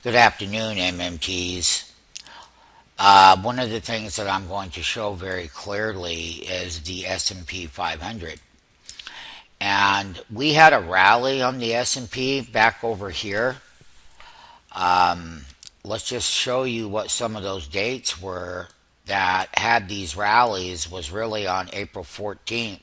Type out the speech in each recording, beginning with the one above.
Good afternoon, MMTs. One of the things that I'm going to show very clearly is the S&P 500. And we had a rally on the S&P back over here. Let's just show you what some of those dates were that had these rallies was really on April 14th.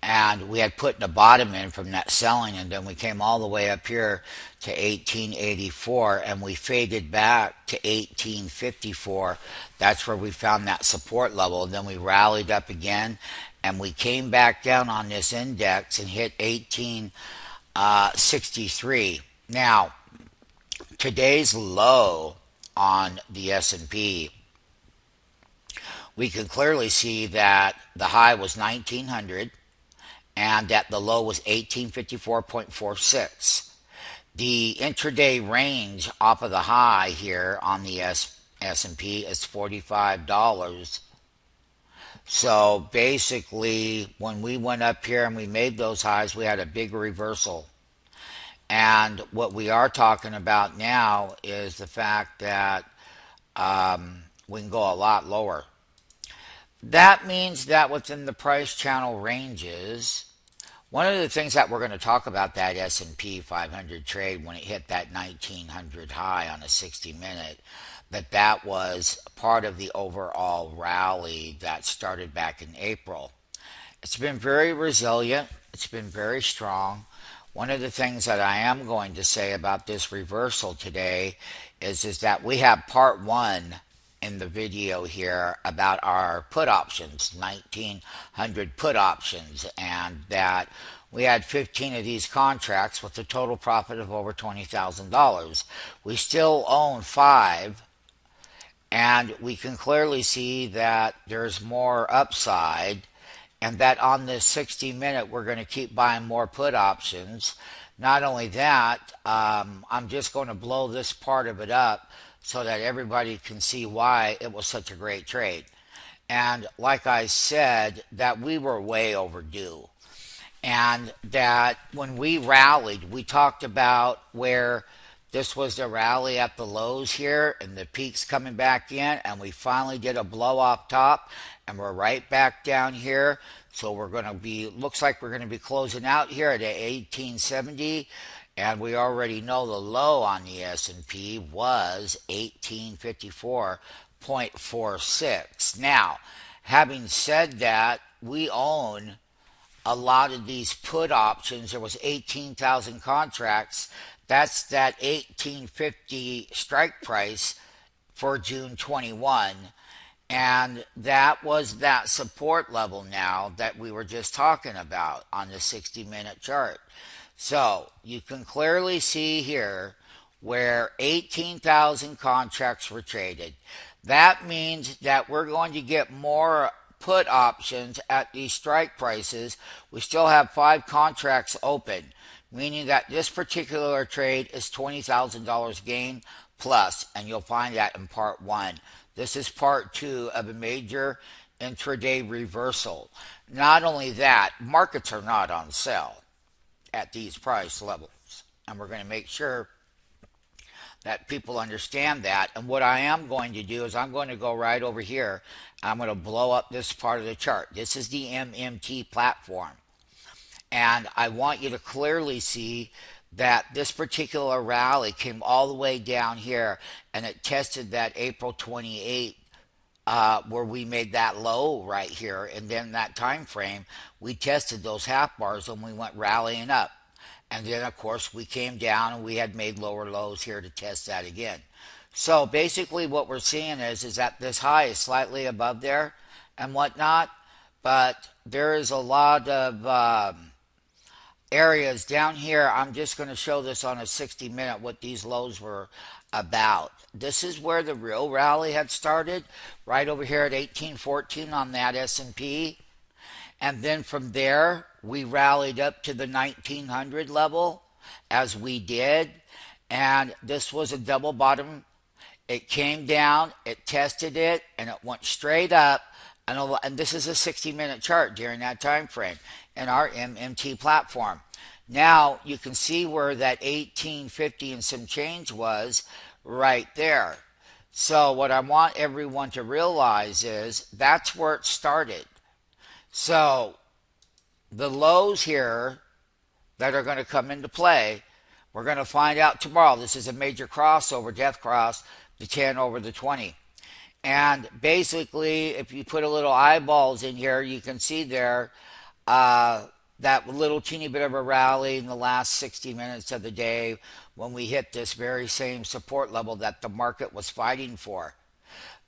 And we had put the bottom in from that selling, and then we came all the way up here to 1884, and we faded back to 1854. That's where we found that support level. And then we rallied up again, and we came back down on this index and hit 1863. Now, today's low on the S&P, we can clearly see that the high was 1900 and that the low was 1854.46. The intraday range off of the high here on the S&P is $45. So basically, when we went up here and we made those highs, we had a big reversal. And what we are talking about now is the fact that we can go a lot lower. That means that within the price channel ranges, one of the things that we're going to talk about that S&P 500 trade when it hit that 1900 high on a 60-minute, that was part of the overall rally that started back in April. It's been very resilient. It's been very strong. One of the things that I am going to say about this reversal today is that we have part one in the video here about our put options, 1900 put options, and that we had 15 of these contracts with a total profit of over $20,000. We still own 5, and we can clearly see that there's more upside, and that on this 60-minute we're going to keep buying more put options. Not only that, I'm just going to blow this part of it up so that everybody can see why it was such a great trade. And like I said, that we were way overdue. And that when we rallied, we talked about where this was the rally at the lows here and the peaks coming back in, and we finally did a blow off top, and we're right back down here. So we're going to be, looks like we're going to be closing out here at 1870. And we already know the low on the S&P was 1854.46. Now, having said that, we own a lot of these put options. There was 18,000 contracts. That's that 1850 strike price for June 21. And that was that support level now that we were just talking about on the 60-minute chart. So you can clearly see here where 18,000 contracts were traded. That means that we're going to get more put options at these strike prices. We still have 5 contracts open, meaning that this particular trade is $20,000 gain plus, and you'll find that in part 1. This is part 2 of a major intraday reversal. Not only that, markets are not on sale at these price levels, and we're going to make sure that people understand that. And what I am going to do is I'm going to go right over here. I'm going to blow up this part of the chart. This is the MMT platform, and I want you to clearly see that this particular rally came all the way down here, and it tested that April 28th where we made that low right here, and then that time frame we tested those half bars and we went rallying up, and then of course we came down and we had made lower lows here to test that again. So basically what we're seeing is that this high is slightly above there and whatnot, but there is a lot of areas down here. I'm just going to show this on a 60-minute what these lows were about. This is where the real rally had started, right over here at 1814 on that S&P. And then from there, we rallied up to the 1900 level, as we did. And this was a double bottom. It came down, it tested it, and it went straight up. And this is a 60-minute chart during that time frame in our MMT platform. Now you can see where that 1850 and some change was right there. So what I want everyone to realize is that's where it started. So the lows here that are going to come into play, we're going to find out tomorrow. This is a major crossover, death cross, the 10 over the 20. And basically, if you put a little eyeballs in here, you can see there uh, that little teeny bit of a rally in the last 60 minutes of the day when we hit this very same support level that the market was fighting for.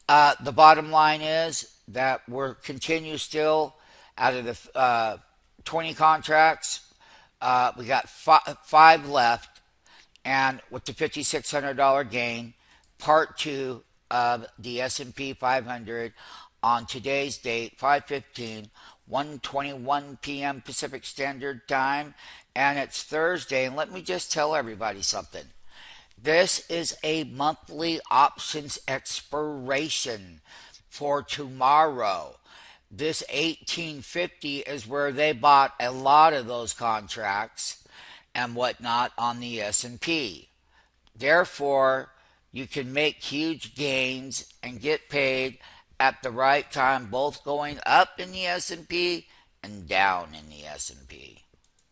The bottom line is that we're continue still out of the 20 contracts. We got five left, and with the $5,600 gain, part two of the S&P 500 on today's date, 5:15, 1:21 p.m. Pacific Standard Time, and it's Thursday. And let me just tell everybody something. This is a monthly options expiration for tomorrow. This 1850 is where they bought a lot of those contracts and whatnot on the S&P. Therefore, you can make huge gains and get paid at the right time, both going up in the S&P and down in the S&P.